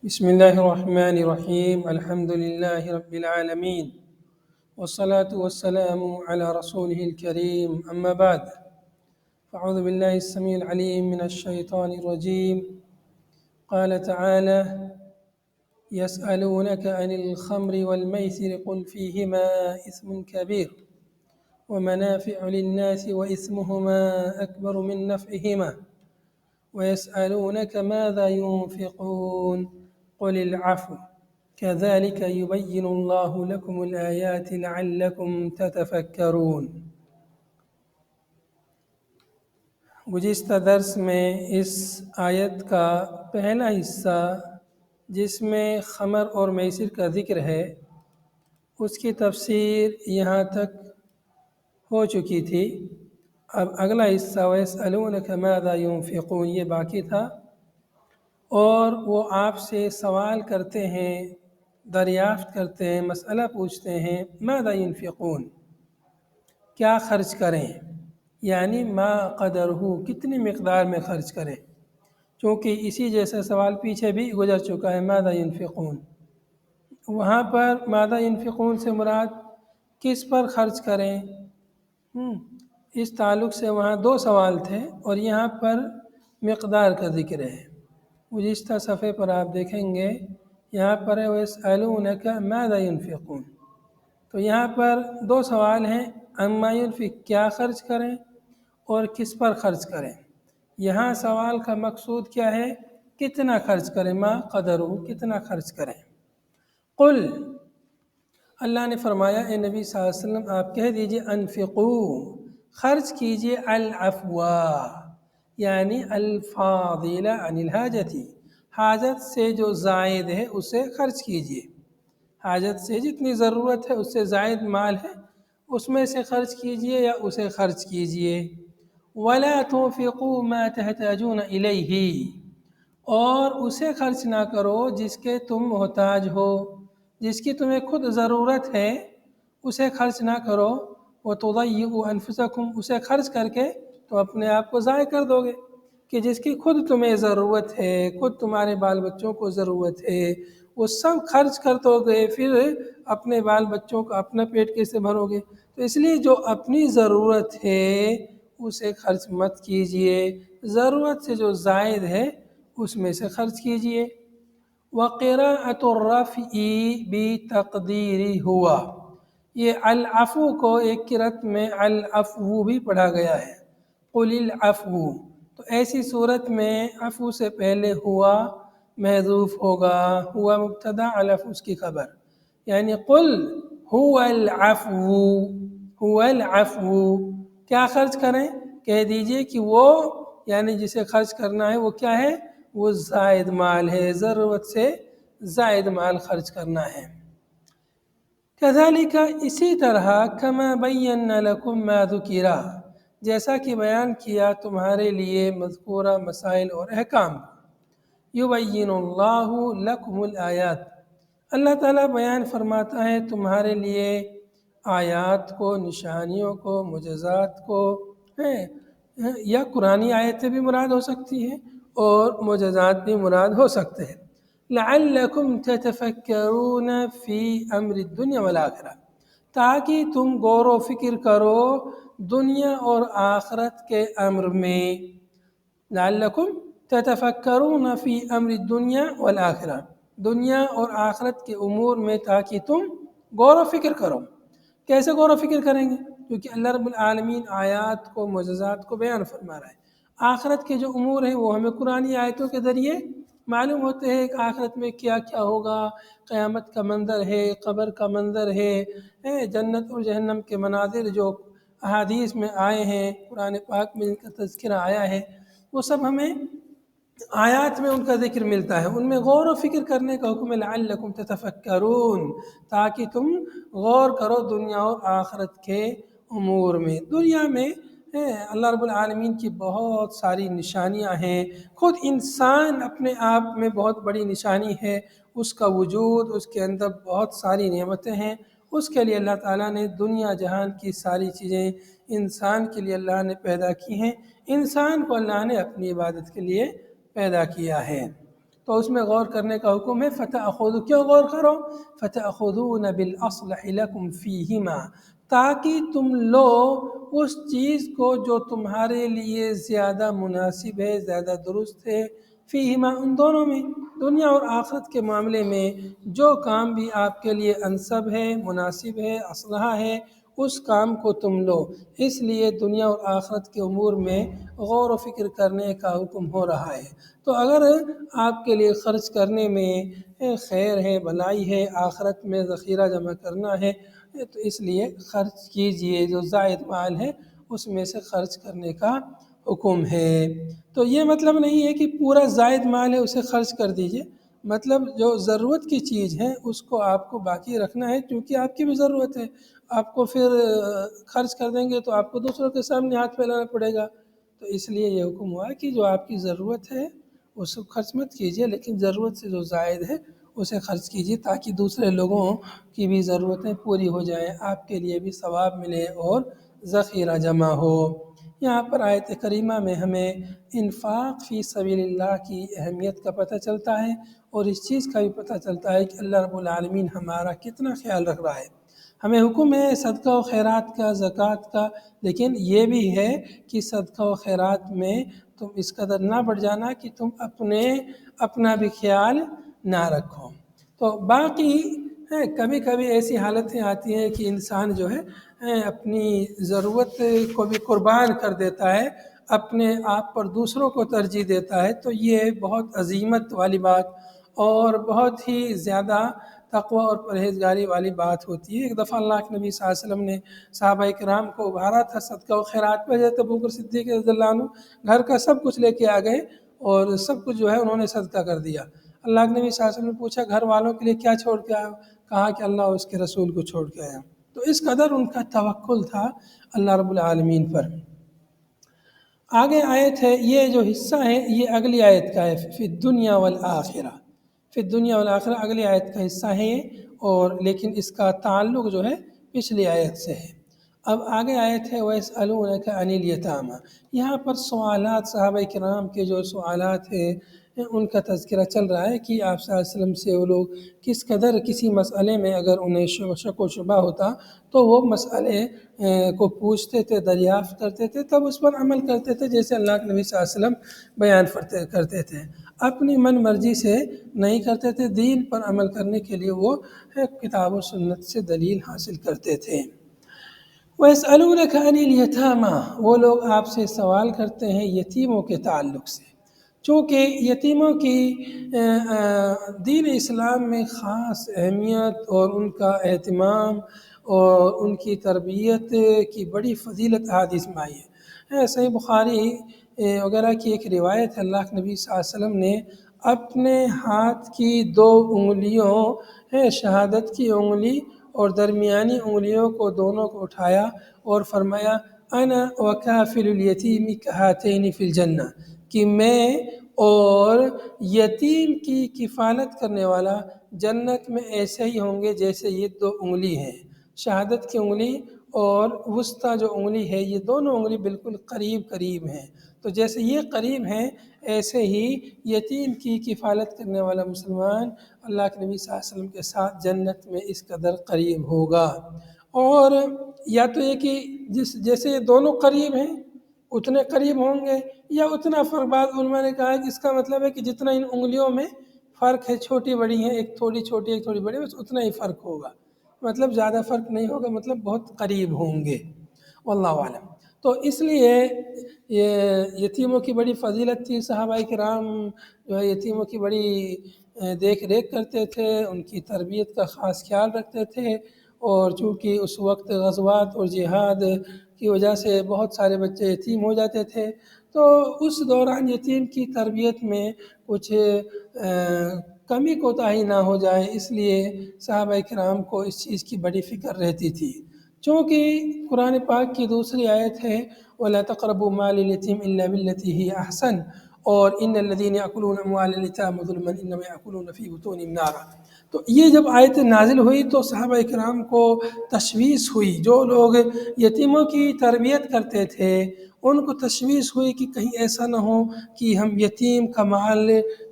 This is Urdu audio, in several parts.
بسم الله الرحمن الرحيم الحمد لله رب العالمين والصلاة والسلام على رسوله الكريم أما بعد فأعوذ بالله السميع العليم من الشيطان الرجيم. قال تعالى: يسألونك عن الخمر والميسر قل فيهما إثم كبير ومنافع للناس وإثمهما أكبر من نفعهما ويسألونك ماذا ينفقون قل العفو كذلك يبين الله لكم الآيات لعلكم تتفكرون. گزشتہ درس میں اس آیت کا پہلا حصہ جس میں خمر اور میسر کا ذکر ہے اس کی تفسیر یہاں تک ہو چکی تھی. اب اگلا حصہ وَيَسْأَلُونَكَ مَاذَا يُنْفِقُونَ یہ باقی تھا، اور وہ آپ سے سوال کرتے ہیں، دریافت کرتے ہیں، مسئلہ پوچھتے ہیں ماذا ينفقون، کیا خرچ کریں، یعنی ما قدرہ، کتنی مقدار میں خرچ کریں، چونکہ اسی جیسا سوال پیچھے بھی گزر چکا ہے. ماذا ينفقون، وہاں پر ماذا ينفقون سے مراد کس پر خرچ کریں، اس تعلق سے وہاں دو سوال تھے اور یہاں پر مقدار کا ذکر ہے. گزشتہ صفحے پر آپ دیکھیں گے یہاں پر ہے وَيَسْأَلُونَكَ مَاذَا يُنْفِقُونَ، تو یہاں پر دو سوال ہیں، اما ينفق کیا خرچ کریں اور کس پر خرچ کریں. یہاں سوال کا مقصود کیا ہے، کتنا خرچ کریں، ما قدرہ، کتنا خرچ کریں. قل، اللہ نے فرمایا اے نبی صلی اللہ علیہ وسلم آپ کہہ دیجئے انفقو، خرچ کیجئے العفو، یعنی الفاضل عن الحاجتی، حاجت سے جو زائد ہے اسے خرچ کیجئے. حاجت سے جتنی ضرورت ہے اس سے زائد مال ہے اس میں سے خرچ کیجئے یا اسے خرچ کیجئے. وَلَا تُنْفِقُوا مَا تَحْتَاجُونَ إِلَيْهِ، اور اسے خرچ نہ کرو جس کے تم محتاج ہو، جس کی تمہیں خود ضرورت ہے اسے خرچ نہ کرو. وَتُضَيِّعُوا أَنفُسَكُمْ، اسے خرچ کر کے تو اپنے آپ کو ضائع کر دو گے، کہ جس کی خود تمہیں ضرورت ہے، خود تمہارے بال بچوں کو ضرورت ہے، وہ سب خرچ کر دو گے، پھر اپنے بال بچوں کا اپنا پیٹ کیسے بھرو گے. تو اس لیے جو اپنی ضرورت ہے اسے خرچ مت کیجئے، ضرورت سے جو زائد ہے اس میں سے خرچ کیجئے. وَقِرَاءَةُ الرَّفْعِ بِتَقْدِيرِ ہوا، یہ العفو کو ایک قرأت میں العفو بھی پڑھا گیا ہے. قُلِ الْعَفْوُ، تو ایسی صورت میں عفو سے پہلے ہوا محذوف ہوگا، ہوا مبتدا العفو اس کی خبر، یعنی قل هو العفو، هو العفو، کیا خرچ کریں، کہہ دیجئے کہ وہ یعنی جسے خرچ کرنا ہے وہ کیا ہے، وہ زائد مال ہے، ضرورت سے زائد مال خرچ کرنا ہے. كذلك، اسی طرح كما بينا لكم ما ذكر، جیسا کہ بیان کیا تمہارے لیے مذکورہ مسائل اور احکام. یبین اللہ لکم الآیات، اللہ تعالیٰ بیان فرماتا ہے تمہارے لیے آیات کو، نشانیوں کو، معجزات کو، یا قرآنی آیتیں بھی مراد ہو سکتی ہیں اور معجزات بھی مراد ہو سکتے ہیں. لعلکم تتفکرون فی امر الدنیا والآخرہ، تاکہ تم غور و فکر کرو دنیا اور آخرت کے امر میں. لعلکم تتفکرون فی امر الدنیا والآخرہ، دنیا اور آخرت کے امور میں تاکہ تم غور و فکر کرو. کیسے غور و فکر کریں گے، کیونکہ اللہ رب العالمین آیات کو، معجزات کو بیان فرما رہا ہے. آخرت کے جو امور ہیں وہ ہمیں قرآنی آیتوں کے ذریعے معلوم ہوتے ہیں کہ آخرت میں کیا کیا ہوگا، قیامت کا منظر ہے، قبر کا منظر ہے، جنت اور جہنم کے مناظر جو احادیث میں آئے ہیں، قرآن پاک میں ان کا تذکرہ آیا ہے، وہ سب ہمیں آیات میں ان کا ذکر ملتا ہے. ان میں غور و فکر کرنے کا حکم ہے لعلکم تتفکرون، تاکہ تم غور کرو دنیا اور آخرت کے امور میں. دنیا میں اللہ رب العالمین کی بہت ساری نشانیاں ہیں، خود انسان اپنے آپ میں بہت بڑی نشانی ہے، اس کا وجود، اس کے اندر بہت ساری نعمتیں ہیں. اس کے لیے اللہ تعالیٰ نے دنیا جہان کی ساری چیزیں انسان کے لیے اللہ نے پیدا کی ہیں. انسان کو اللہ نے اپنی عبادت کے لیے پیدا کیا ہے. تو اس میں غور کرنے کا حکم ہے فتأخذوا، کیوں غور کرو؟ فتأخذون بالأصلح لكم فیہما، تاکہ تم لو اس چیز کو جو تمہارے لیے زیادہ مناسب ہے، زیادہ درست ہے، فیہما ان دونوں میں، دنیا اور آخرت کے معاملے میں جو کام بھی آپ کے لیے انسب ہے، مناسب ہے، اصلح ہے، اس کام کو تم لو۔ اس لیے دنیا اور آخرت کے امور میں غور و فکر کرنے کا حکم ہو رہا ہے۔ تو اگر آپ کے لیے خرچ کرنے میں خیر ہے، بھلائی ہے، آخرت میں ذخیرہ جمع کرنا ہے، تو اس لیے خرچ کیجئے، جو زائد مال ہے اس میں سے خرچ کرنے کا حکم ہے۔ تو یہ مطلب نہیں ہے کہ پورا زائد مال ہے اسے خرچ کر دیجئے، مطلب جو ضرورت کی چیز ہے اس کو آپ کو باقی رکھنا ہے، کیونکہ آپ کی بھی ضرورت ہے۔ آپ کو پھر خرچ کر دیں گے تو آپ کو دوسروں کے سامنے ہاتھ پھیلانا پڑے گا، تو اس لیے یہ حکم ہوا ہے کہ جو آپ کی ضرورت ہے اس کو خرچ مت کیجئے، لیکن ضرورت سے جو زائد ہے اسے خرچ کیجئے، تاکہ دوسرے لوگوں کی بھی ضرورتیں پوری ہو جائیں، آپ کے لیے بھی ثواب ملے اور ذخیرہ جمع ہو۔ یہاں پر آیت کریمہ میں ہمیں انفاق فی سبیل اللہ کی اہمیت کا پتہ چلتا ہے، اور اس چیز کا بھی پتہ چلتا ہے کہ اللہ رب العالمین ہمارا کتنا خیال رکھ رہا ہے۔ ہمیں حکم ہے صدقہ و خیرات کا، زکوٰۃ کا، لیکن یہ بھی ہے کہ صدقہ و خیرات میں تم اس قدر نہ بڑھ جانا کہ تم اپنا بھی خیال نہ رکھو۔ تو باقی کبھی کبھی ایسی حالتیں آتی ہیں کہ انسان جو ہے اپنی ضرورت کو بھی قربان کر دیتا ہے، اپنے آپ پر دوسروں کو ترجیح دیتا ہے، تو یہ بہت عظیمت والی بات اور بہت ہی زیادہ تقوی اور پرہیزگاری والی بات ہوتی ہے۔ ایک دفعہ اللہ کے نبی صلی اللہ علیہ وسلم نے صحابہ کرام کو ابھارا تھا صدقہ و خیرات پہ، حضرت ابوبکر صدیق رضی اللہ عنہ گھر کا سب کچھ لے کے آ گئے اور سب کچھ جو ہے انہوں نے صدقہ کر دیا۔ اللہ کے نبی صلی اللہ علیہ وسلم نے پوچھا گھر والوں کے لیے کیا چھوڑ کے آئے؟ کہا کہ اللہ اور اس کے رسول کو چھوڑ کے آیا۔ تو اس قدر ان کا توکل تھا اللہ رب العالمین پر۔ آگے آیت ہے، یہ جو حصہ ہے یہ اگلی آیت کا ہے، فی الدنیا والآخرہ، فی الدنیا والآخرہ اگلی آیت کا حصہ ہے یہ، اور لیکن اس کا تعلق جو ہے پچھلی آیت سے ہے۔ اب آگے آیت ہے وَيَسْأَلُونَكَ عَنِ الْيَتَامَى، یہاں پر سوالات صحابہ کرام کے جو سوالات ہیں ان کا تذکرہ چل رہا ہے کہ آپ صلی اللہ علیہ وسلم سے وہ لوگ کس قدر کسی مسئلے میں اگر انہیں شک و شبہ ہوتا تو وہ مسئلے کو پوچھتے تھے، دریافت کرتے تھے، تب اس پر عمل کرتے تھے جیسے اللہ کے نبی صلی اللہ علیہ وسلم بیان کرتے تھے، اپنی من مرضی سے نہیں کرتے تھے، دین پر عمل کرنے کے لیے وہ کتاب و سنت سے دلیل حاصل کرتے تھے۔ وَيَسْأَلُونَكَ عَنِ الْيَتَامَى، وہ لوگ آپ سے سوال کرتے ہیں یتیموں کے تعلق سے، چونکہ یتیموں کی دین اسلام میں خاص اہمیت اور ان کا اہتمام اور ان کی تربیت کی بڑی فضیلت احادیث میں آئی ہے۔ صحیح بخاری وغیرہ کی ایک روایت ہے، اللہ کے نبی صلی اللہ علیہ وسلم نے اپنے ہاتھ کی 2 انگلیوں شہادت کی انگلی اور درمیانی انگلیوں کو دونوں کو اٹھایا اور فرمایا انا وکافل الیتیم کہاتین فی الجنہ، کہ میں اور یتیم کی کفالت کرنے والا جنت میں ایسے ہی ہوں گے جیسے یہ 2 انگلی ہیں، شہادت کی انگلی اور وسطی جو انگلی ہے، یہ دونوں انگلی بالکل قریب قریب ہیں، تو جیسے یہ قریب ہیں ایسے ہی یتیم کی کفالت کرنے والا مسلمان اللہ کے نبی صلی اللہ علیہ وسلم کے ساتھ جنت میں اس قدر قریب ہوگا۔ اور یا تو یہ کہ جیسے یہ دونوں قریب ہیں اتنے قریب ہوں گے، یا اتنا فرق، بعض علماء نے کہا ہے کہ اس کا مطلب ہے کہ جتنا ان انگلیوں میں فرق ہے، چھوٹی بڑی ہیں، ایک تھوڑی چھوٹی ایک تھوڑی بڑی، بس اتنا ہی فرق ہوگا، مطلب زیادہ فرق نہیں ہوگا، مطلب بہت قریب ہوں گے، واللہ اعلم۔ تو اس لیے یہ یتیموں کی بڑی فضیلت تھی، صحابہ کرام جو ہے یتیموں کی بڑی دیکھ ریکھ کرتے تھے، ان کی تربیت کا خاص خیال رکھتے تھے، اور چونکہ اس وقت غزوات اور جہاد کی وجہ سے بہت سارے بچے یتیم ہو جاتے تھے، تو اس دوران یتیم کی تربیت میں کچھ کمی کوتاہی نہ ہو جائے، اس لیے صحابہ کرام کو اس چیز کی بڑی فکر رہتی تھی، چونکہ قرآن پاک کی دوسری آیت ہے وَلَا تَقْرَبُوا مَالَ الْيَتِيمِ إِلَّا بِالَّتِي هِيَ أَحْسَنُ، اور إِنَّ الَّذِينَ يَأْكُلُونَ أَمْوَالَ الْيَتَامَى ظُلْمًا إِنَّمَا يَأْكُلُونَ فِي بُطُونِهِمْ نَارًا۔ تو یہ جب آیت نازل ہوئی تو صحابہ کرام کو تشویش ہوئی، جو لوگ یتیموں کی تربیت کرتے تھے ان کو تشویش ہوئی کہ کہیں ایسا نہ ہو کہ ہم یتیم کا مال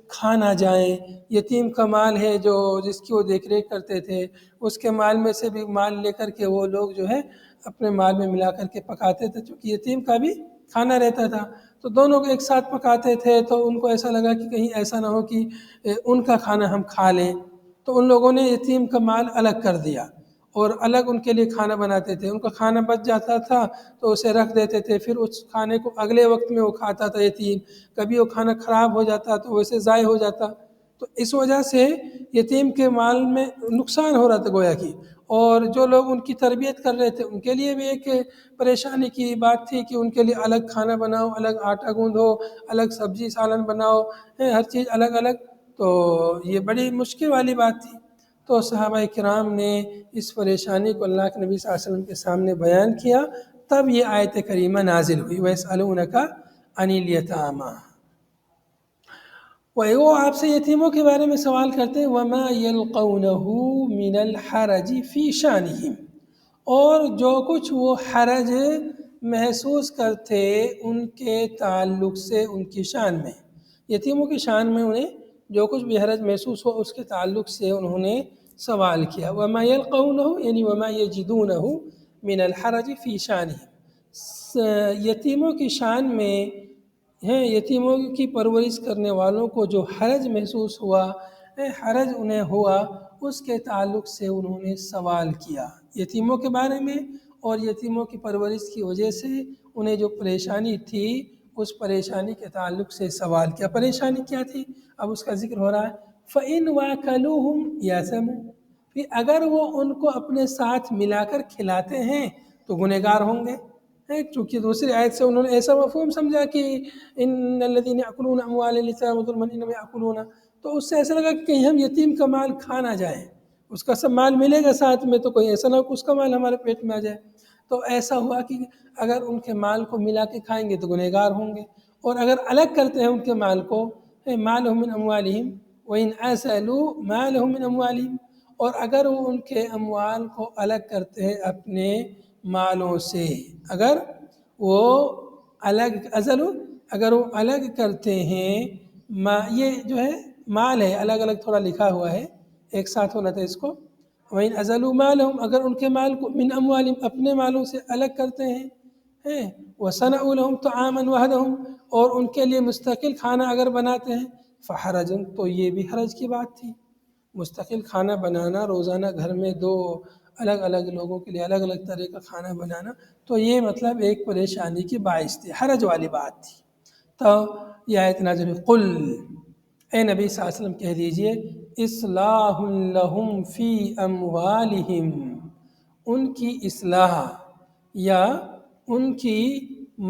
کھا نہ جائیں۔ یتیم کا مال ہے جو جس کی وہ دیکھ ریکھ کرتے تھے، اس کے مال میں سے بھی مال لے کر کے وہ لوگ جو ہے اپنے مال میں ملا کر کے پکاتے تھے، چونکہ یتیم کا بھی کھانا رہتا تھا تو دونوں کو ایک ساتھ پکاتے تھے۔ تو ان کو ایسا لگا کہ کہیں ایسا نہ ہو کہ ان کا کھانا ہم کھا لیں، تو ان لوگوں نے یتیم کا مال الگ کر دیا اور الگ ان کے لیے کھانا بناتے تھے۔ ان کا کھانا بچ جاتا تھا تو اسے رکھ دیتے تھے، پھر اس کھانے کو اگلے وقت میں وہ کھاتا تھا یتیم۔ کبھی وہ کھانا خراب ہو جاتا تو ویسے ضائع ہو جاتا، تو اس وجہ سے یتیم کے مال میں نقصان ہو رہا تھا گویا کی، اور جو لوگ ان کی تربیت کر رہے تھے ان کے لیے بھی ایک پریشانی کی بات تھی کہ ان کے لیے الگ کھانا بناؤ، الگ آٹا گوندھو، الگ سبزی سالن بناؤ، ہر چیز الگ الگ، تو یہ بڑی مشکل والی بات تھی۔ تو صحابہ کرام نے اس پریشانی کو اللہ کے نبی صلی اللہ علیہ وسلم کے سامنے بیان کیا، تب یہ آیت کریمہ نازل ہوئی، وَيَسْأَلُونَكَ عَنِ الْيَتَامَى۔ وہ آپ سے یتیموں کے بارے میں سوال کرتے ہیں، وَمَا يَلْقَوْنَهُ مِنَ الْحَرَجِ فِي شَانِهِمْ، اور جو کچھ وہ حرج محسوس کرتے ان کے تعلق سے ان کی شان میں، یتیموں کی شان میں انہیں جو کچھ بھی حرج محسوس ہو اس کے تعلق سے انہوں نے سوال کیا۔ وَمَا يَلْقَوْنَهُ یعنی وَمَا يَجِدُونَهُ مِنَ الْحَرَجِ فِي شَانِهِمْ، یتیموں کی شان میں ہیں، یتیموں کی پرورش کرنے والوں کو جو حرج محسوس ہوا، حرج انہیں ہوا، اس کے تعلق سے انہوں نے سوال کیا یتیموں کے بارے میں، اور یتیموں کی پرورش کی وجہ سے انہیں جو پریشانی تھی اس پریشانی کے تعلق سے سوال کیا۔ پریشانی کیا تھی اب اس کا ذکر ہو رہا ہے، فَإِنْ وَاكَلُوهُمْ يَأْثَمُوا، پھر اگر وہ ان کو اپنے ساتھ ملا کر کھلاتے ہیں تو گنہگار ہوں گے۔ چونکہ دوسری آیت سے انہوں نے ایسا مفہوم سمجھا کہ ان الذین یأکلون اموال الیتامی ظلما انما یأکلون، تو اس سے ایسا لگا کہ کہیں ہم یتیم کا مال کھا نہ جائیں، اس کا سب مال ملے گا ساتھ میں تو کوئی ایسا نہ ہو کہ اس کا مال ہمارے پیٹ میں آ جائے۔ تو ایسا ہوا کہ اگر ان کے مال کو ملا کے کھائیں گے تو گنہگار ہوں گے، اور اگر الگ کرتے ہیں ان کے مال کو، مالهم من اموالهم وان اسلوا مالهم من اموالهم، اور اگر وہ ان کے اموال کو الگ کرتے ہیں اپنے مالوں سے، اگر وہ اگر وہ الگ کرتے ہیں، یہ جو ہے مال ہے الگ الگ تھوڑا لکھا ہوا ہے، ایک ساتھ ہونا تھا اس کو، وَإِنْ أَزَلُوا مَالَهُمْ، اگر ان کے مال کو من اموالهم اپنے مالوں سے الگ کرتے ہیں، وَصَنَعُوا لَهُمْ طَعَامًا وَحْدَهُمْ، اور ان کے لیے مستقل کھانا اگر بناتے ہیں، فَحَرَجٌ، تو یہ بھی حرج کی بات تھی۔ مستقل کھانا بنانا، روزانہ گھر میں دو الگ الگ لوگوں کے لیے الگ الگ طرح کا کھانا بنانا، تو یہ مطلب ایک پریشانی کی باعث تھی، حرج والی بات تھی۔ تو یہ آیت نازل ہوئی، قل، اے نبی صلی اللہ علیہ وسلم کہہ دیجئے، اصلاح لہم فی اموالہم، ان کی اصلاح یا ان کی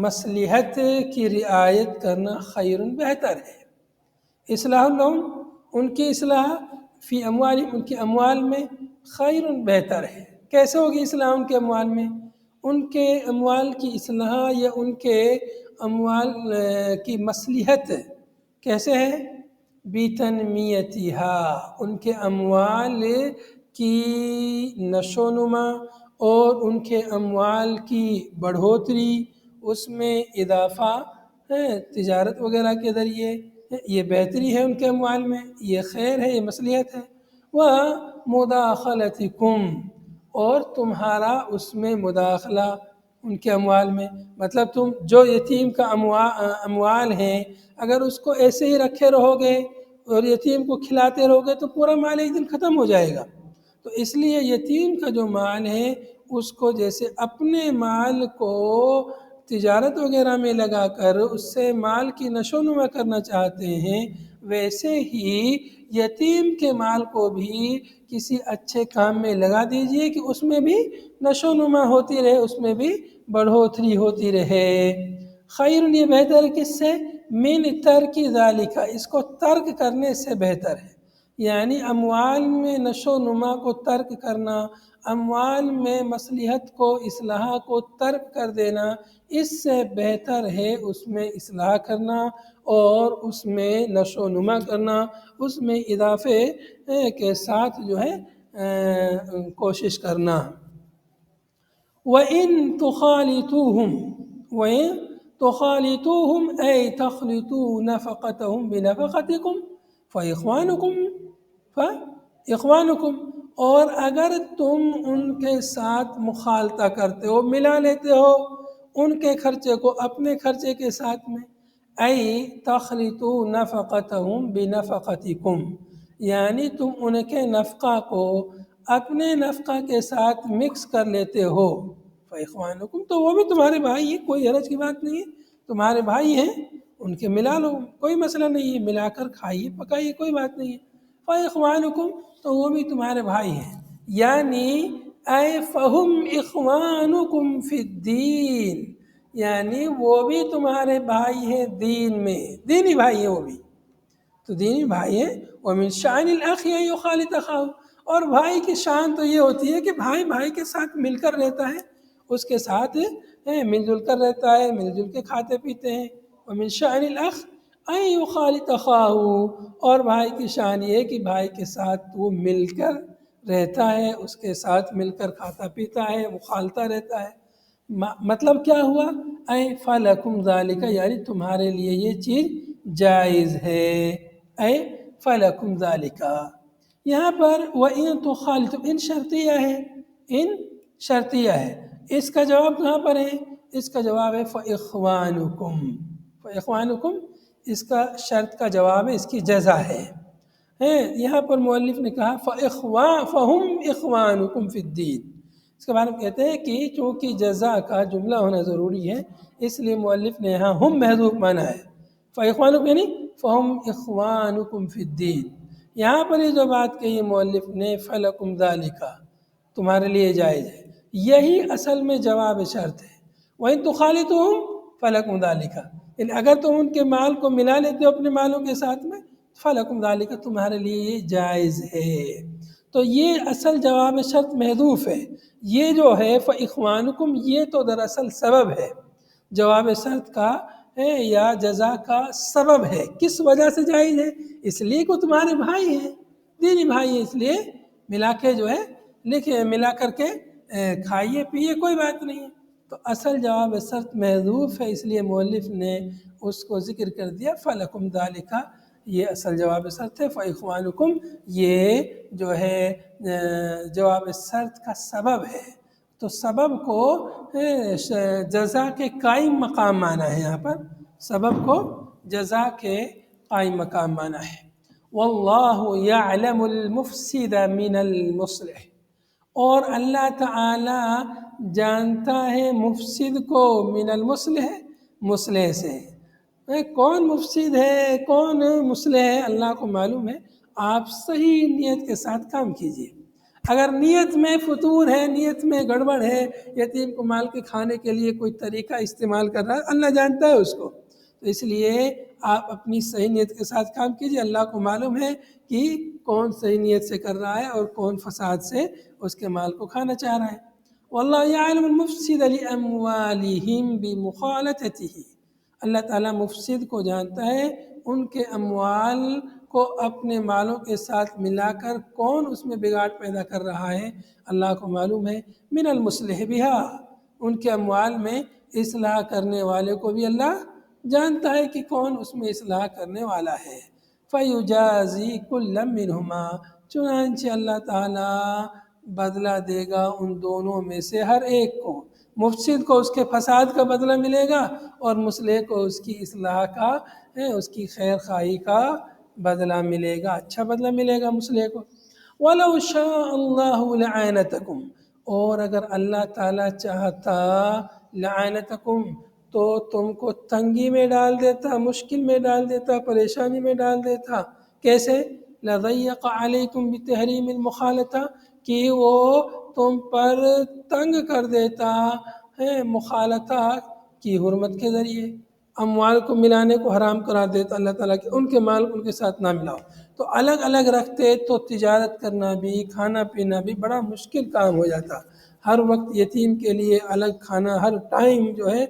مصلحت کی رعایت کرنا خیر، بہتر ہے۔ اصلاح لہم، ان کی اصلاح، فی اموالہم، ان کے اموال میں، خیر، بہتر ہے۔ کیسے ہوگی اصلاح ان کے اموال میں؟ ان کے اموال کی اصلاح یا ان کے اموال کی مصلحت کیسے ہے؟ بتنمیتھا، ان کے اموال کی نشو و نما اور ان کے اموال کی بڑھوتری، اس میں اضافہ تجارت وغیرہ کے ذریعے، یہ بہتری ہے ان کے اموال میں، یہ خیر ہے، یہ مصلحت ہے۔ وَمُدَاخَلَتِكُمْ، اور تمہارا اس میں مداخلہ ان کے اموال میں، مطلب تم جو یتیم کا اموال ہیں اگر اس کو ایسے ہی رکھے رہو گے اور یتیم کو کھلاتے رہو گے تو پورا مال ایک دن ختم ہو جائے گا۔ تو اس لیے یتیم کا جو مال ہے اس کو جیسے اپنے مال کو تجارت وغیرہ میں لگا کر اس سے مال کی نشو و نما کرنا چاہتے ہیں، ویسے ہی یتیم کے مال کو بھی کسی اچھے کام میں لگا دیجئے کہ اس میں بھی نشو و نما ہوتی رہے، اس میں بھی بڑھوتری ہوتی رہے۔ خیر، یہ بہتر کس سے؟ من ترک ذالک، اس کو ترک کرنے سے بہتر ہے۔ یعنی اموال میں نشو و نما کو ترک کرنا، اموال میں مصلحت کو، اصلاح کو ترک کر دینا، اس سے بہتر ہے اس میں اصلاح کرنا اور اس میں نشو و نما کرنا، اس میں اضافے کے ساتھ جو ہے کوشش کرنا۔ وَإِن تُخَالِطُوهُمْ أَيْ تَخْلِطُوا نَفَقَتَهُمْ بِنَفَقَتِكُمْ، فَإِخْوَانُكُمْ اور اگر تم ان کے ساتھ مخالطہ کرتے ہو، ملا لیتے ہو ان کے خرچے کو اپنے خرچے کے ساتھ میں، ای تخلطوا نفقتهم بنفقتکم، یعنی تم ان کے نفقہ کو اپنے نفقہ کے ساتھ مکس کر لیتے ہو، فَإِخْوَانُكُمْ تو وہ بھی تمہارے بھائی ہیں، کوئی حرج کی بات نہیں ہے، تمہارے بھائی ہیں ان کے ملا لو، کوئی مسئلہ نہیں ہے، ملا کر کھائیے پکائیے، کوئی بات نہیں ہے، فَإِخْوَانُكُمْ تو وہ بھی تمہارے بھائی ہیں، یعنی اے فہم اخوانکم فی الدین، یعنی وہ بھی تمہارے بھائی ہیں دین میں، دینی بھائی ہیں وہ بھی، تو دینی بھائی ہیں۔ ومن شأن الاخ ان یخالط اخاہ، اور بھائی کی شان تو یہ ہوتی ہے کہ بھائی بھائی کے ساتھ مل کر رہتا ہے، اس کے ساتھ مل جل کر رہتا ہے، مل جل کے کھاتے پیتے ہیں۔ ومن شأن الاخ ان یخالط اخاہ، اور بھائی کی شان یہ ہے کہ بھائی کے ساتھ وہ مل کر رہتا ہے، اس کے ساتھ مل کر کھاتا پیتا ہے، مخالطہ رہتا ہے۔ مطلب کیا ہوا؟ اے فلکم ذالک، یعنی تمہارے لیے یہ چیز جائز ہے، اے فلکم ذالک۔ یہاں پر وَإِن تُخَالِطُوا، ان شرطیہ ہے، ان شرطیہ ہے، اس کا جواب کہاں پر ہے؟ اس کا جواب ہے فَإِخْوَانُكُمْ، فَإِخْوَانُكُمْ اس کا شرط کا جواب ہے، اس کی جزا ہے۔ یہاں پر مؤلف نے کہا فَهُمْ إِخْوَانُكُمْ فِي الدِّينِ، اس کے بارے میں کہتے ہیں کہ چونکہ جزا کا جملہ ہونا ضروری ہے، اس لیے مؤلف نے یہاں ہم محذوف مانا ہے، فَإِخْوَانُكُمْ یعنی فَهُمْ إِخْوَانُكُمْ فِي الدِّينِ۔ یہاں پر یہ جو بات کہی مؤلف نے فَلَكُمْ ذَلِكَ، تمہارے لیے جائز ہے، یہی اصل میں جواب شرط ہے۔ وَإِن تُخَالِطُوهُمْ فَلَكُمْ ذَلِكَ، یعنی اگر تم ان کے مال کو ملا لیتے ہو اپنے مالوں کے ساتھ میں، فَلَكُمْ ذَلِكَ تمہارے لیے یہ جائز ہے۔ تو یہ اصل جواب شرط محذوف ہے، یہ جو ہے فَإِخْوَانُكُمْ یہ تو دراصل سبب ہے، جواب شرط کا یا جزا کا سبب ہے، کس وجہ سے جائز ہے؟ اس لیے کہ تمہارے بھائی ہیں، دینی بھائی ہیں، اس لیے ملا کے جو ہے لکھے، ملا کر کے کھائیے پیئے، کوئی بات نہیں ہے۔ تو اصل جواب شرط محذوف ہے، اس لیے مؤلف نے اس کو ذکر کر دیا فَلَكُمْ ذَلِكَ، یہ اصل جواب شرط ہے، فَإِخْوَانُكُمْ یہ جو ہے جواب شرط کا سبب ہے، تو سبب کو جزا کے قائم مقام مانا ہے، یہاں پر سبب کو جزا کے قائم مقام مانا ہے۔ وَاللَّهُ يَعْلَمُ الْمُفْسِدَ مِنَ الْمُصْلِحِ، اور اللہ تعالی جانتا ہے مفسد کو من المصلح، مصلح سے، کون مفسد ہے کون مصلح ہے اللہ کو معلوم ہے، آپ صحیح نیت کے ساتھ کام کیجیے، اگر نیت میں فطور ہے، نیت میں گڑبڑ ہے، یتیم کو مال کے کھانے کے لیے کوئی طریقہ استعمال کر رہا ہے، اللہ جانتا ہے اس کو، تو اس لیے آپ اپنی صحیح نیت کے ساتھ کام کیجیے، اللہ کو معلوم ہے کہ کون صحیح نیت سے کر رہا ہے اور کون فساد سے اس کے مال کو کھانا چاہ رہا ہے۔ واللہ یعلم المفسد لاموالہم بمخالطتہ، اللہ تعالیٰ مفسد کو جانتا ہے ان کے اموال کو اپنے مالوں کے ساتھ ملا کر کون اس میں بگاڑ پیدا کر رہا ہے، اللہ کو معلوم ہے۔ من المصلح بہا، ان کے اموال میں اصلاح کرنے والے کو بھی اللہ جانتا ہے کہ کون اس میں اصلاح کرنے والا ہے۔ فَيُجَازِي كُلًّا مِّنْهُمَا، چنانچہ اللہ تعالیٰ بدلہ دے گا ان دونوں میں سے ہر ایک کو، مفسد کو اس کے فساد کا بدلہ ملے گا اور مصلح کو اس کی اصلاح کا، اس کی خیر خواہی کا بدلہ ملے گا، اچھا بدلہ ملے گا مصلح کو۔ وَلَوْ شَاءَ اللَّهُ لَعَانَتَكُمْ، اور اگر اللہ تعالیٰ چاہتا لَعَانَتَكُمْ تو تم کو تنگی میں ڈال دیتا، مشکل میں ڈال دیتا، پریشانی میں ڈال دیتا، کیسے؟ لَضَيَّقَ عَلَيْكُمْ بِتَحْرِيمِ الْمُخَالَطَةِ، کہ وہ تم پر تنگ کر دیتا ہے مخالطہ کی حرمت کے ذریعے، اموال کو ملانے کو حرام کرا دیتا اللہ تعالیٰ کہ ان کے مال ان کے ساتھ نہ ملاؤ، تو الگ الگ رکھتے تو تجارت کرنا بھی کھانا پینا بھی بڑا مشکل کام ہو جاتا، ہر وقت یتیم کے لیے الگ کھانا، ہر ٹائم جو ہے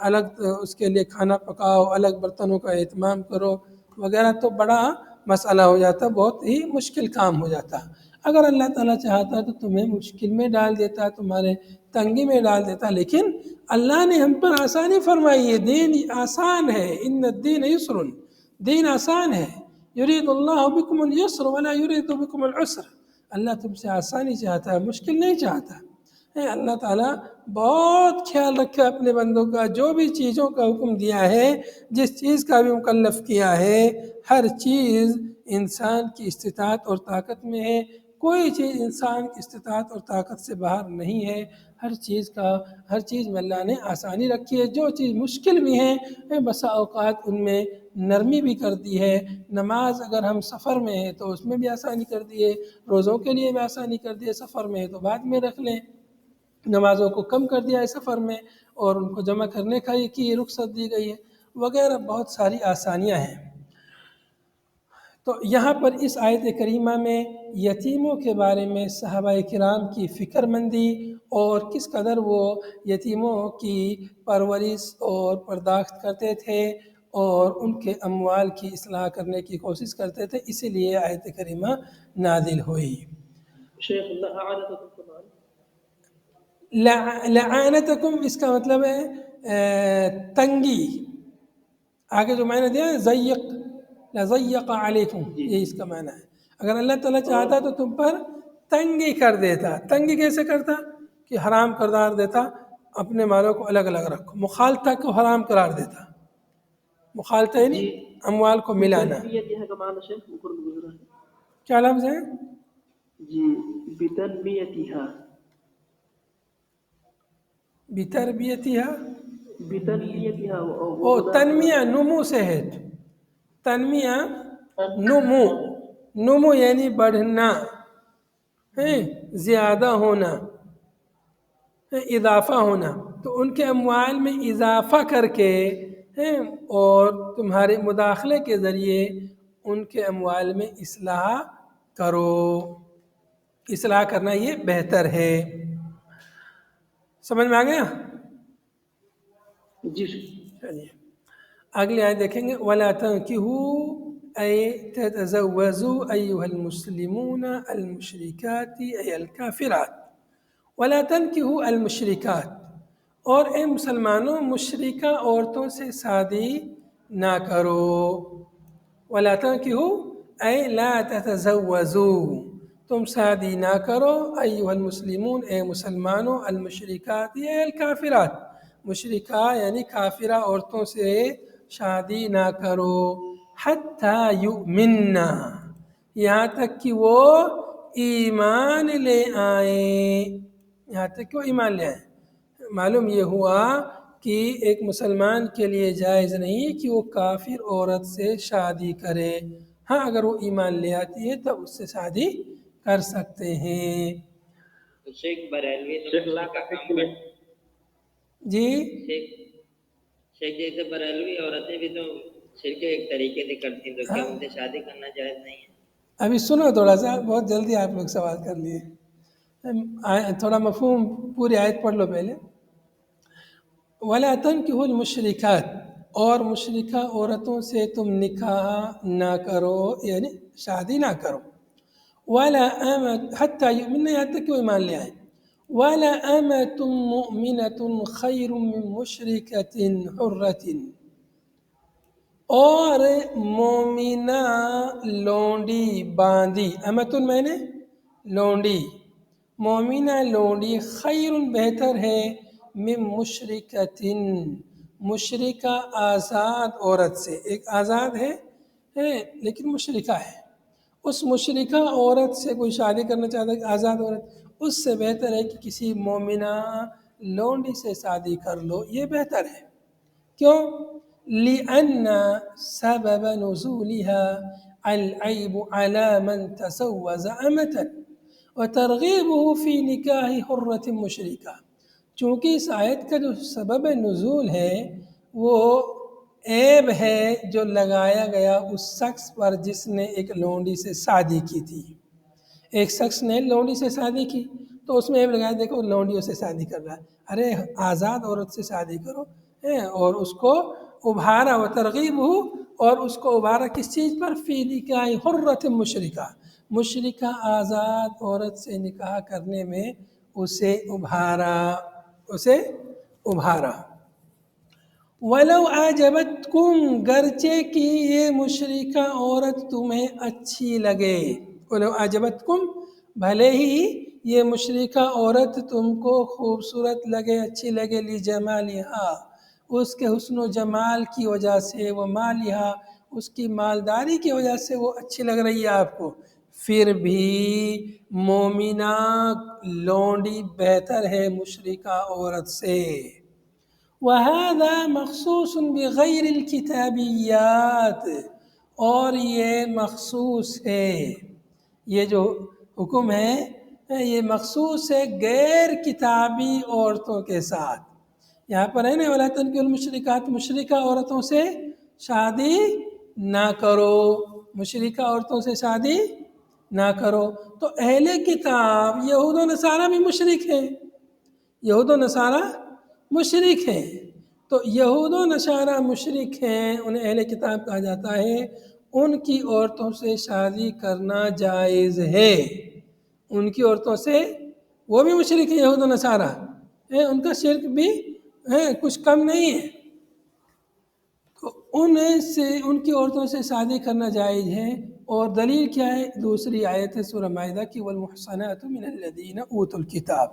الگ اس کے لیے کھانا پکاؤ، الگ برتنوں کا اہتمام کرو وغیرہ، تو بڑا مسئلہ ہو جاتا، بہت ہی مشکل کام ہو جاتا۔ اگر اللہ تعالیٰ چاہتا تو تمہیں مشکل میں ڈال دیتا، تمہارے تنگی میں ڈال دیتا، لیکن اللہ نے ہم پر آسانی فرمائی ہے، دین آسان ہے، ان الدین یسر، دین آسان ہے، یرید اللہ بکم اليسر ولا یرید بکم العسر، اللہ تم سے آسانی چاہتا ہے، مشکل نہیں چاہتا ہے۔ اللہ تعالیٰ بہت خیال رکھے اپنے بندوں کا، جو بھی چیزوں کا حکم دیا ہے، جس چیز کا بھی مکلف کیا ہے، ہر چیز انسان کی استطاعت اور طاقت میں ہے، کوئی چیز انسان کی استطاعت اور طاقت سے باہر نہیں ہے، ہر چیز میں اللہ نے آسانی رکھی ہے۔ جو چیز مشکل بھی ہیں بسا اوقات ان میں نرمی بھی کر دی ہے۔ نماز اگر ہم سفر میں ہیں تو اس میں بھی آسانی کر دی ہے، روزوں کے لیے بھی آسانی کر دی ہے، سفر میں ہے تو بعد میں رکھ لیں، نمازوں کو کم کر دیا ہے سفر میں، اور ان کو جمع کرنے کی رخصت دی گئی ہے، وغیرہ بہت ساری آسانیاں ہیں۔ تو یہاں پر اس آیت کریمہ میں یتیموں کے بارے میں صحابہ کرام کی فکر مندی اور کس قدر وہ یتیموں کی پرورش اور پرداخت کرتے تھے اور ان کے اموال کی اصلاح کرنے کی کوشش کرتے تھے، اسی لیے آیت کریمہ نازل ہوئی۔ شیخ لعنتکم، لعنتکم اس کا مطلب ہے تنگی، آگے جو معنی دیا ہے ضیق، لضیق علیکم، یہ اس کا معنی ہے۔ اگر اللہ تعالیٰ چاہتا تو تم پر تنگی کر دیتا۔ تنگی کیسے کرتا؟ کہ حرام قرار دیتا، اپنے مالوں کو الگ الگ رکھو، مخالطہ کو حرام قرار دیتا، مخالطہ یعنی اموال کو ملانا۔ بتنمیتها کا معنی شیخ اوپر گزرا ہے، کیا لفظ ہے؟ جی بتنمیتها، بتربیتها، بتنمیتها او تنمیہ نمو سے ہے، تنمیہ نمو یعنی بڑھنا، زیادہ ہونا، اضافہ ہونا، تو ان کے اموال میں اضافہ کر کے اور تمہارے مداخلے کے ذریعے ان کے اموال میں اصلاح کرو، اصلاح کرنا یہ بہتر ہے۔ سمجھ میں آ گیا؟ جی چلیے اگلی آیت دیکھیں گے، وَلَا تَنْكِحُوا أي تتزوجوا أيها المسلمون المشركات أي الكافرات، وَلَا تَنْكِحُوا المشركات، اور اے مسلمانوں مشرکہ عورتوں سے شادی نہ کرو۔ وَلَا تَنْكِحُوا أي لا تتزوجوا، تم شادی نہ کرو، ایھا المسلمون اے مسلمانوں، المشرکات اے الکافرات، مشرکہ یعنی کافرہ عورتوں سے شادی نہ کرو، حتی یؤمننا، یہاں تک کہ وہ ایمان لے آئیں، یہاں تک کہ وہ ایمان لے آئیں۔ معلوم یہ ہوا کہ ایک مسلمان کے لیے جائز نہیں کہ وہ کافر عورت سے شادی کرے، ہاں اگر وہ ایمان لے آتی ہے تب اس سے شادی کر سکتے ہیں۔ شیخ بریلوی تو مسئلہ کا کام کر جی شیخ جیسے بریلوی عورتیں بھی تو شرک ایک طریقے سے کرتی ہیں، تو کیا ان سے شادی کرنا جائز نہیں ہے؟ ابھی سنو تھوڑا سا، بہت جلدی آپ لوگ سوال کر لیے، تھوڑا مفہوم پوری آیت پڑھ لو پہلے۔ وَلَا تَنْكِحُوا الْمُشْرِكَاتِ، اور مشرکہ عورتوں سے تم نکاح نہ کرو، یعنی شادی نہ کرو۔ وَلَا أَمَةٌ حَتَّى يُؤْمِنَّ، یہاں تک کہ وہ ایمان لے آئیں۔ وَلَا أَمَةٌ مُؤْمِنَةٌ خَيْرٌ مِّن مُشْرِكَةٍ حُرَّةٍ، اور مومنہ لونڈی باندی، امتن میں نے لونڈی، مومنہ لونڈی، خیر بہتر ہے، من مشرکتن، مشرکہ آزاد عورت سے، ایک آزاد ہے لیکن مشرکہ ہے، اس مشرکہ عورت سے کوئی شادی کرنا چاہتا ہے، آزاد عورت، اس سے بہتر ہے کہ کسی مومنہ لونڈی سے شادی کر لو، یہ بہتر ہے۔ کیوں؟ لِأَنَّ سَبَبَ نُزُولِهَا الْعَيْبُ عَلَى مَنْ تَزَوَّجَ أَمَةً وَتَرْغِيبُهُ فِي نِكَاحِ حُرَّةٍ مُشْرِكَةٍ، چونکہ اس آیت کا جو سبب نزول ہے وہ عیب ہے جو لگایا گیا اس شخص پر جس نے ایک لونڈی سے شادی کی تھی۔ ایک شخص نے لونڈی سے شادی کی تو اس میں عیب لگایا، دیکھو لونڈیوں سے شادی کر رہا ہے، ارے آزاد عورت سے شادی کرو، اور اس کو ابھارا، و ترغیب ہو، اور اس کو ابھارا کس چیز پر؟ فی نکاح حرۃ مشرکہ، مشرکہ آزاد عورت سے نکاح کرنے میں اسے ابھارا، ولو اعجبتکم، گرچہ کہ یہ مشرکہ عورت تمہیں اچھی لگے، ولو اعجبتکم، بھلے ہی یہ مشرکہ عورت تم کو خوبصورت لگے، اچھی لگے، لجمالہا، اس کے حسن و جمال کی وجہ سے، وہ مالہا، اس کی مالداری کی وجہ سے وہ اچھی لگ رہی ہے آپ کو، پھر بھی مومنہ لونڈی بہتر ہے مشرکہ عورت سے۔ وَهَذَا مخصوص بغیر الکتابیات، اور یہ مخصوص ہے، یہ جو حکم ہے یہ مخصوص ہے غیر کتابی عورتوں کے ساتھ۔ یہاں پر ہے نا وَلَا تَنكِحُوا الْمُشْرِكَاتِ، مشرکہ عورتوں سے شادی نہ کرو، مشرکہ عورتوں سے شادی نہ کرو۔ تو اہل کتاب یہود و نصارہ بھی مشرک ہیں، یہود و نصارہ مشرک ہیں، تو یہود و نصارہ مشرک ہیں، انہیں اہل کتاب کہا جاتا ہے، ان کی عورتوں سے شادی کرنا جائز ہے، ان کی عورتوں سے، وہ بھی مشرک ہیں یہود و نصارہ، ان کا شرک بھی کچھ کم نہیں ہے، تو ان کی عورتوں سے شادی کرنا جائز ہے۔ اور دلیل کیا ہے؟ دوسری آیت ہے سورہ مائدہ کی، والمحصنات من الذین اوتوا الکتاب،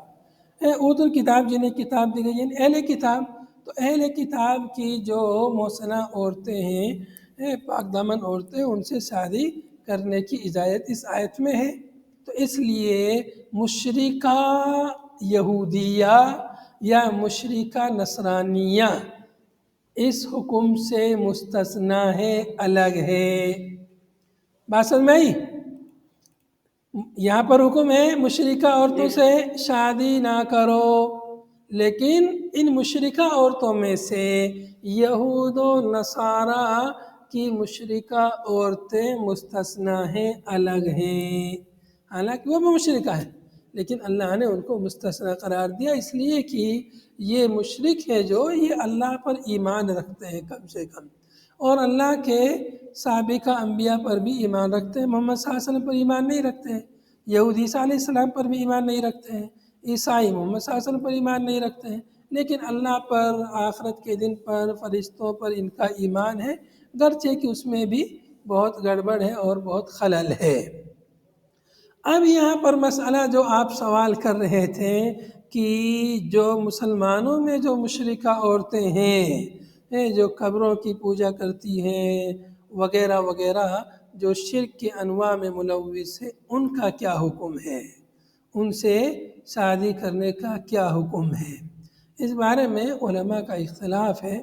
اوتوا الکتاب جنہیں کتاب دی گئی، یعنی اہل کتاب، تو اہل کتاب کی جو محصنہ عورتیں ہیں، پاک دامن عورتیں، ان سے شادی کرنے کی اجازت اس آیت میں ہے۔ تو اس لیے مشرکہ یہودیہ یا مشرکہ نصرانیہ اس حکم سے مستثنیٰ ہے، الگ ہے۔ بات سمجھ میں آئی؟ یہاں پر حکم ہے مشرکہ عورتوں سے شادی نہ کرو، لیکن ان مشرکہ عورتوں میں سے یہود و نصارہ کی مشرکہ عورتیں مستثنیٰ ہیں، الگ ہیں، حالانکہ وہ بھی مشرکہ ہیں، لیکن اللہ نے ان کو مستثنیٰ قرار دیا، اس لیے کہ یہ مشرک ہے جو یہ اللہ پر ایمان رکھتے ہیں کم سے کم، اور اللہ کے سابقہ انبیاء پر بھی ایمان رکھتے ہیں، محمد صلی اللہ علیہ وسلم پر ایمان نہیں رکھتے ہیں، یہود عیسیٰ علیہ السلام پر بھی ایمان نہیں رکھتے ہیں، عیسائی محمد صلی اللہ علیہ وسلم پر ایمان نہیں رکھتے ہیں، لیکن اللہ پر، آخرت کے دن پر، فرشتوں پر ان کا ایمان ہے، گرچہ کہ اس میں بھی بہت گڑبڑ ہے اور بہت خلل ہے۔ اب یہاں پر مسئلہ جو آپ سوال کر رہے تھے کہ جو مسلمانوں میں جو مشرکہ عورتیں ہیں، جو قبروں کی پوجا کرتی ہیں وغیرہ وغیرہ، جو شرک کے انواع میں ملوث ہے، ان کا کیا حکم ہے، ان سے شادی کرنے کا کیا حکم ہے؟ اس بارے میں علماء کا اختلاف ہے۔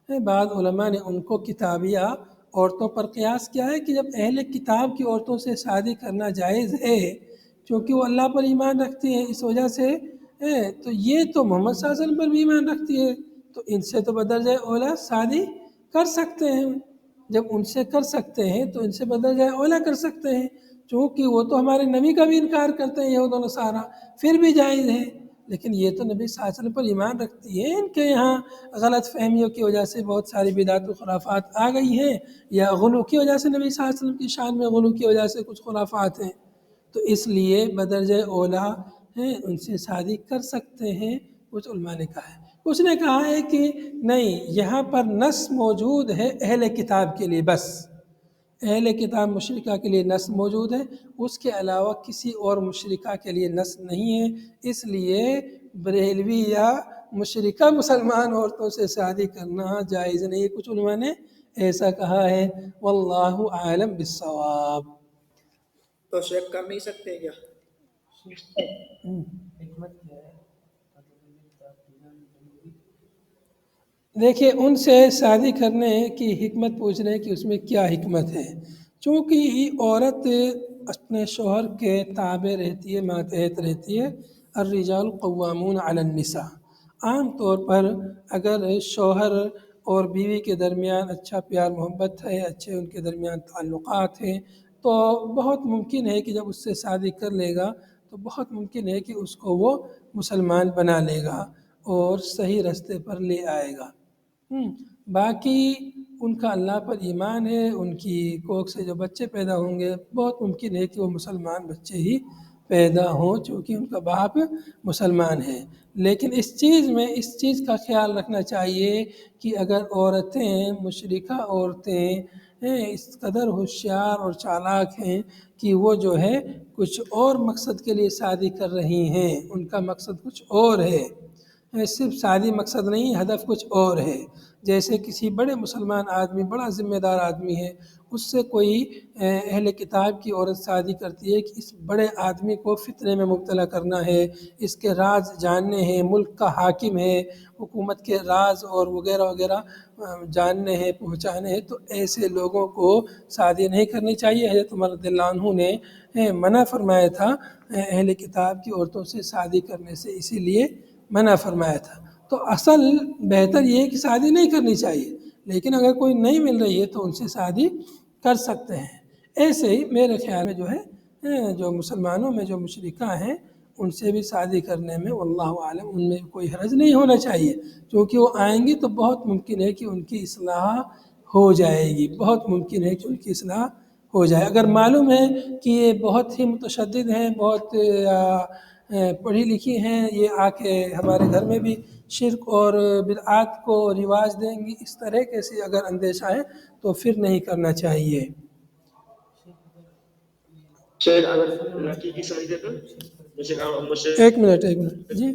بعض علماء نے ان کو کتابیہ عورتوں پر قیاس کیا ہے کہ جب اہل کتاب کی عورتوں سے شادی کرنا جائز ہے کیونکہ وہ اللہ پر ایمان رکھتی ہیں، اس وجہ سے تو یہ تو محمد صلی اللہ علیہ وسلم پر بھی ایمان رکھتی ہے، تو ان سے تو بدرجہ اولیٰ شادی کر سکتے ہیں، جب ان سے کر سکتے ہیں تو ان سے بدرجہ اولیٰ کر سکتے ہیں، چونکہ وہ تو ہمارے نبی کا بھی انکار کرتے ہیں یہود و نصارہ، پھر بھی جائز ہے، لیکن یہ تو نبی صلی اللہ علیہ وسلم پر ایمان رکھتی ہے، ان کے یہاں غلط فہمیوں کی وجہ سے بہت ساری بدعت و خرافات آ گئی ہیں، یا غلو کی وجہ سے نبی صلی اللہ علیہ وسلم کی شان میں غلو کی وجہ سے کچھ خرافات ہیں، تو اس لیے بدرجہ اولیٰ ان سے شادی کر سکتے ہیں، کچھ علماء نے کہا ہے۔ کچھ نے کہا ہے کہ نہیں، یہاں پر نص موجود ہے اہل کتاب کے لیے، بس اہل کتاب مشرکہ کے لیے نص موجود ہے، اس کے علاوہ کسی اور مشرکہ کے لیے نص نہیں ہے، اس لیے بریلوی یا مشرکہ مسلمان عورتوں سے شادی کرنا جائز نہیں ہے، کچھ علماء نے ایسا کہا ہے، واللہ عالم بالصواب۔ تو شیخ کر نہیں سکتے کیا؟ دیکھیے ان سے شادی کرنے کی حکمت پوچھ رہے ہیں کہ اس میں کیا حکمت ہے، چونکہ عورت اپنے شوہر کے تابع رہتی ہے، ماتحت رہتی ہے، الرجال قوامون علی النساء، عام طور پر اگر شوہر اور بیوی کے درمیان اچھا پیار محبت ہے، اچھے ان کے درمیان تعلقات ہیں، تو بہت ممکن ہے کہ جب اس سے شادی کر لے گا تو بہت ممکن ہے کہ اس کو وہ مسلمان بنا لے گا اور صحیح راستے پر لے آئے گا۔ باقی ان کا اللہ پر ایمان ہے، ان کی کوکھ سے جو بچے پیدا ہوں گے بہت ممکن ہے کہ وہ مسلمان بچے ہی پیدا ہوں چونکہ ان کا باپ مسلمان ہے۔ لیکن اس چیز کا خیال رکھنا چاہیے کہ اگر عورتیں مشرکہ عورتیں اس قدر ہوشیار اور چالاک ہیں کہ وہ جو ہے کچھ اور مقصد کے لیے شادی کر رہی ہیں، ان کا مقصد کچھ اور ہے، صرف شادی مقصد نہیں، ہدف کچھ اور ہے۔ جیسے کسی بڑے مسلمان آدمی، بڑا ذمہ دار آدمی ہے، اس سے کوئی اہل کتاب کی عورت شادی کرتی ہے کہ اس بڑے آدمی کو فتنے میں مبتلا کرنا ہے، اس کے راز جاننے ہیں، ملک کا حاکم ہے، حکومت کے راز اور وغیرہ وغیرہ جاننے ہیں، پہنچانے ہیں، تو ایسے لوگوں کو شادی نہیں کرنی چاہیے۔ حضرت عمر رضی اللہ عنہ نے منع فرمایا تھا اہل کتاب کی عورتوں سے شادی کرنے سے، اسی لیے منع فرمایا تھا۔ تو اصل بہتر یہ ہے کہ شادی نہیں کرنی چاہیے، لیکن اگر کوئی نہیں مل رہی ہے تو ان سے شادی کر سکتے ہیں۔ ایسے ہی میرے خیال میں جو ہے جو مسلمانوں میں جو مشرکہ ہیں ان سے بھی شادی کرنے میں واللہ عالم ان میں کوئی حرج نہیں ہونا چاہیے، کیونکہ وہ آئیں گی تو بہت ممکن ہے کہ ان کی اصلاح ہو جائے گی، بہت ممکن ہے کہ ان کی اصلاح ہو جائے۔ اگر معلوم ہے کہ یہ بہت ہی متشدد ہیں، بہت پڑھی لکھی ہیں، یہ آ کے ہمارے گھر میں بھی شرک اور بدعات کو رواج دیں گی، اس طرح کے سے اگر اندیشہ ہے تو پھر نہیں کرنا چاہیے۔ شاید اگر لڑکی کی شادی ہے تو جیسے ایک منٹ جی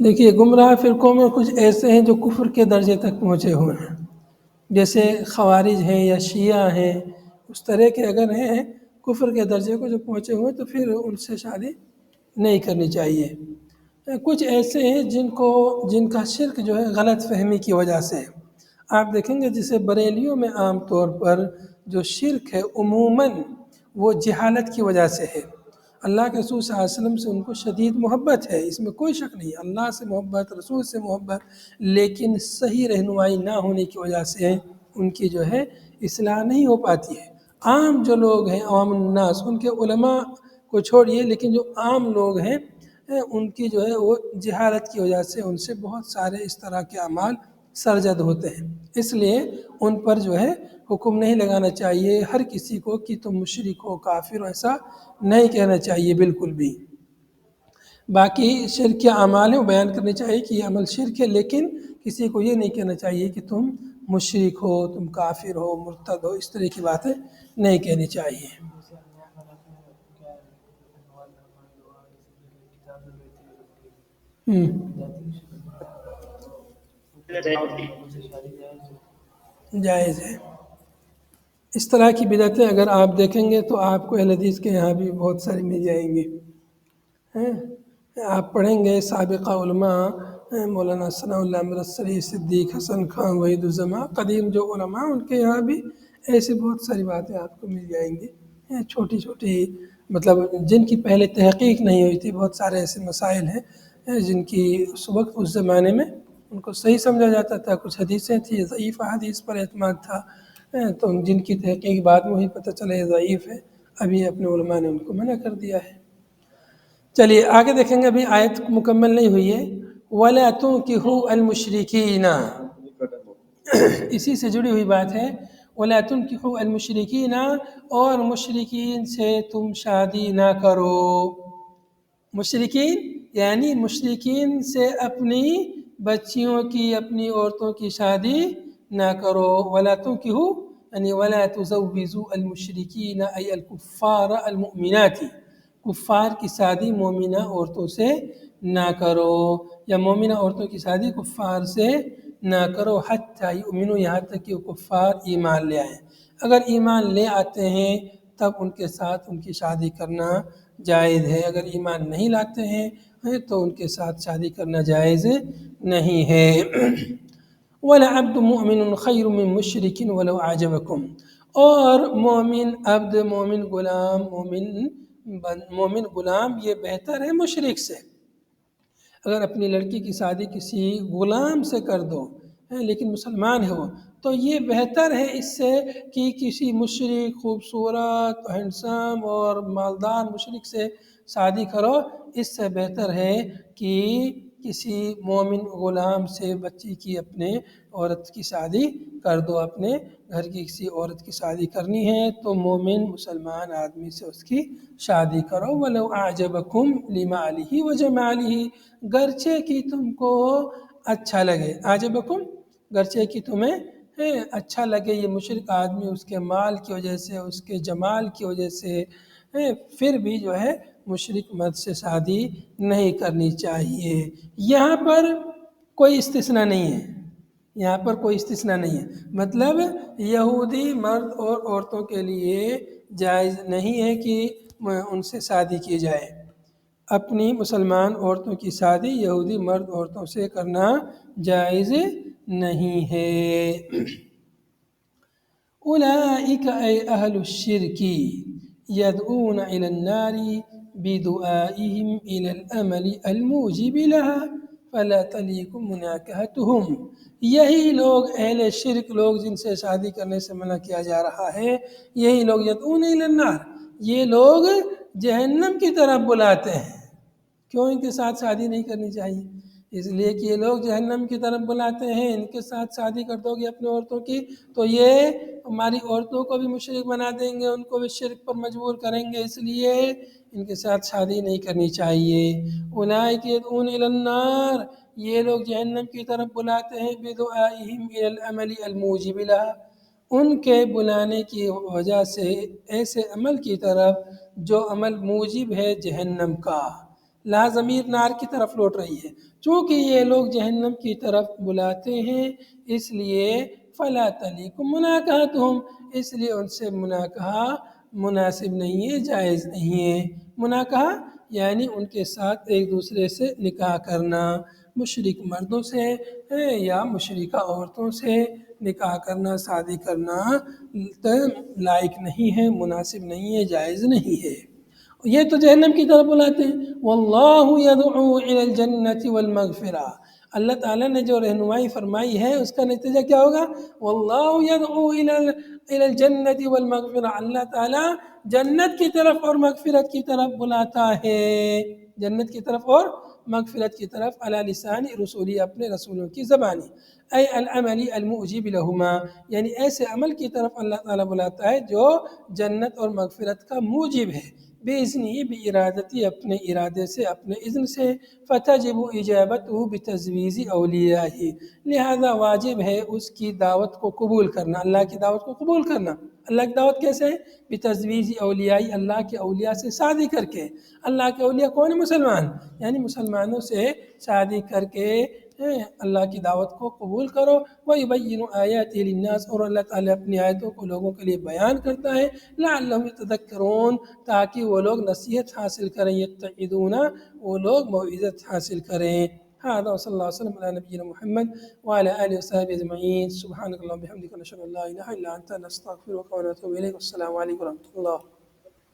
دیکھیے گمراہ فرقوں میں کچھ ایسے ہیں جو کفر کے درجے تک پہنچے ہوئے ہیں، جیسے خوارج ہیں یا شیعہ ہیں، اس طرح کے اگر ہیں کفر کے درجے کو جو پہنچے ہوئے تو پھر ان سے شادی نہیں کرنی چاہیے۔ کچھ ایسے ہیں جن کا شرک جو ہے غلط فہمی کی وجہ سے، آپ دیکھیں گے جسے بریلیوں میں عام طور پر جو شرک ہے عموماً وہ جہالت کی وجہ سے ہے۔ اللہ کے رسول صلی اللہ علیہ وسلم سے ان کو شدید محبت ہے، اس میں کوئی شک نہیں، اللہ سے محبت، رسول سے محبت، لیکن صحیح رہنمائی نہ ہونے کی وجہ سے ان کی جو ہے اصلاح نہیں ہو پاتی ہے۔ عام جو لوگ ہیں عوام الناس، ان کے علماء کو چھوڑیے، لیکن جو عام لوگ ہیں ان کی جو ہے وہ جہالت کی وجہ سے ان سے بہت سارے اس طرح کے اعمال سرزد ہوتے ہیں، اس لیے ان پر جو ہے حکم نہیں لگانا چاہیے ہر کسی کو کہ تم مشرک ہو، کافر ہو، ایسا نہیں کہنا چاہیے بالکل بھی۔ باقی شرک کے اعمال ہیں وہ بیان کرنے چاہیے کہ یہ عمل شرک ہے، لیکن کسی کو یہ نہیں کہنا چاہیے کہ تم مشرک ہو، تم کافر ہو، مرتد ہو، اس طرح کی باتیں نہیں کہنی چاہیے۔ جائز ہے اس طرح کی بدعتیں، اگر آپ دیکھیں گے تو آپ کو اہل حدیث کے یہاں بھی بہت ساری مل جائیں گی۔ آپ پڑھیں گے سابقہ علماء مولانا ثناء اللہ مرسلی، صدیق حسن خان، وحید الزماں، قدیم جو علماء ان کے یہاں بھی ایسی بہت ساری باتیں آپ کو مل جائیں گی، چھوٹی چھوٹی مطلب جن کی پہلے تحقیق نہیں ہوئی تھی۔ بہت سارے ایسے مسائل ہیں جن کی اس وقت اس زمانے میں ان کو صحیح سمجھا جاتا تھا، کچھ حدیثیں تھیں ضعیف حدیث پر اعتماد تھا، تو جن کی تحقیق بعد میں ہی پتہ چلے ضعیف ہے، ابھی اپنے علماء نے ان کو منع کر دیا ہے۔ چلیے آگے دیکھیں گے، ابھی آیت مکمل نہیں ہوئی ہے۔ وَلَا تُنْكِحُوا الْمُشْرِكِينَ، اسی سے جڑی ہوئی بات ہے۔ وَلَا تُنْكِحُوا الْمُشْرِكِينَ، اور مشرکین سے تم شادی نہ کرو۔ مشرکین یعنی مشرکین سے اپنی بچیوں کی، اپنی عورتوں کی شادی نہ کرو۔ وَلَا تُنْكِحُوا یعنی وَلَا تُزَوِّجُوا الْمُشْرِكِينَ أي الْكُفَّارَ الْمُؤْمِنَاتِ، کفار کی شادی مومنہ عورتوں سے نہ کرو، یا مومنہ عورتوں کی شادی کفار سے نہ کرو، حتیٰ یؤمنوا، یہاں تک کہ وہ کفار ایمان لے آئیں۔ اگر ایمان لے آتے ہیں تب ان کے ساتھ ان کی شادی کرنا جائز ہے، اگر ایمان نہیں لاتے ہیں تو ان کے ساتھ شادی کرنا جائز نہیں ہے۔ وَلَعَبْدٌ مُؤْمِنٌ خَيْرٌ مِّن مُشْرِكٍ وَلَوْ أَعْجَبَكُمْ، اور مومن عبد، مومن غلام یہ بہتر ہے مشرک سے۔ اگر اپنی لڑکی کی شادی کسی غلام سے کر دو لیکن مسلمان ہے وہ، تو یہ بہتر ہے اس سے کہ کسی مشرک خوبصورت ہینڈسم اور مالدار مشرک سے شادی کرو، اس سے بہتر ہے کہ کسی مومن غلام سے بچی کی اپنے عورت کی شادی کر دو، اپنے گھر کی کسی عورت کی شادی کرنی ہے تو مومن مسلمان آدمی سے اس کی شادی کرو، وَلَوْ أَعْجَبَكُمْ لِمَالِهِ وَجَمَالِهِ، گرچہ کہ تم کو اچھا لگے، اعجبکم گرچہ کہ تمہیں اچھا لگے یہ مشرک آدمی اس کے مال کی وجہ سے، اس کے جمال کی وجہ سے، پھر بھی جو ہے مشرک مرد سے شادی نہیں کرنی چاہیے۔ یہاں پر کوئی استثناء نہیں ہے، یہاں پر کوئی استثناء نہیں ہے، مطلب یہودی مرد اور عورتوں کے لیے جائز نہیں ہے کہ ان سے شادی کی جائے۔ اپنی مسلمان عورتوں کی شادی یہودی مرد عورتوں سے کرنا جائز نہیں ہے۔ اولئک ای اہل الشرک یدعون الی النار بدعائهم الی العمل الموجب لها فلا تلیکم مناکحتهم، یہی لوگ اہل شرک لوگ جن سے شادی کرنے سے منع کیا جا رہا ہے، یہی لوگ یدعون الی النار، یہ لوگ جہنم کی طرف بلاتے ہیں۔ کیوں ان کے ساتھ شادی نہیں کرنی چاہیے؟ اس لیے کہ یہ لوگ جہنم کی طرف بلاتے ہیں، ان کے ساتھ شادی کر دو گے اپنے عورتوں کی تو یہ ہماری عورتوں کو بھی مشرک بنا دیں گے، ان کو بھی شرک پر مجبور کریں گے، اس لیے ان کے ساتھ شادی نہیں کرنی چاہیے۔ اولئک یدعون الی النار، یہ لوگ جہنم کی طرف بلاتے ہیں، بدعائہم الی العمل الموجب لها، ان کے بلانے کی وجہ سے ایسے عمل کی طرف جو عمل موجب ہے جہنم کا۔ لا ضمیر نار کی طرف لوٹ رہی ہے، چونکہ یہ لوگ جہنم کی طرف بلاتے ہیں اس لیے فلا تلیکم مناکحتہم، اس لیے ان سے مناکحہ مناسب نہیں ہے، جائز نہیں ہے۔ مناکحہ یعنی ان کے ساتھ ایک دوسرے سے نکاح کرنا، مشرک مردوں سے یا مشرکہ عورتوں سے نکاح کرنا، شادی کرنا لائق نہیں ہے، مناسب نہیں ہے، جائز نہیں ہے۔ یہ تو جہنم کی طرف بلاتے ہیں۔ واللہ یدعو الی الجنۃ والمغفرہ، اللہ تعالیٰ نے جو رہنمائی فرمائی ہے اس کا نتیجہ کیا ہوگا؟ واللہ یدعو الی الجنۃ والمغفرہ، اللہ تعالیٰ جنت کی طرف اور مغفرت کی طرف بلاتا ہے، جنت کی طرف اور مغفرت کی طرف، علی لسان رسولی، اپنے رسولوں کی زبانی، اے العمل الموجب لہما، یعنی ایسے عمل کی طرف اللہ تعالیٰ بلاتا ہے جو جنت اور مغفرت کا موجب ہے، بِإِذْنِهِ، بِإِرادَتِهِ، اپنے ارادے سے، اپنے اذن سے، فَتَجِبُ إِجَابَتُهُ بِتَجْوِيزِ أَوْلِيَائِهِ، لہذا واجب ہے اس کی دعوت کو قبول کرنا، اللہ کی دعوت کو قبول کرنا۔ اللہ کی دعوت کیسے ہے؟ بِتَجْوِيزِ أَوْلِيَائِهِ، اللہ کے اولیاء سے شادی کر کے۔ اللہ کے اولیاء کون ہیں؟ مسلمان، یعنی مسلمانوں سے شادی کر کے اللہ کی دعوت کو قبول کرو۔ وَيُبَيِّنُ آيَاتِهِ لِلنَّاسِ، اور اللہ تعالیٰ اپنی آیتوں کو لوگوں کے لیے بیان کرتا ہے، لَعَلَّهُمْ يَتَذَكَّرُونَ، تاکہ وہ لوگ نصیحت حاصل کریں، یتعظون، وہ لوگ موعظت حاصل کریں۔ هذا وصلی اللہ وسلم علی نبینا محمد وعلى آله وصحبه اجمعین، سبحانک اللہم وبحمدک، نشهد ان لا الہ الا انت، نستغفرک ونتوب الیک، والسلام علیکم ورحمۃ اللہ۔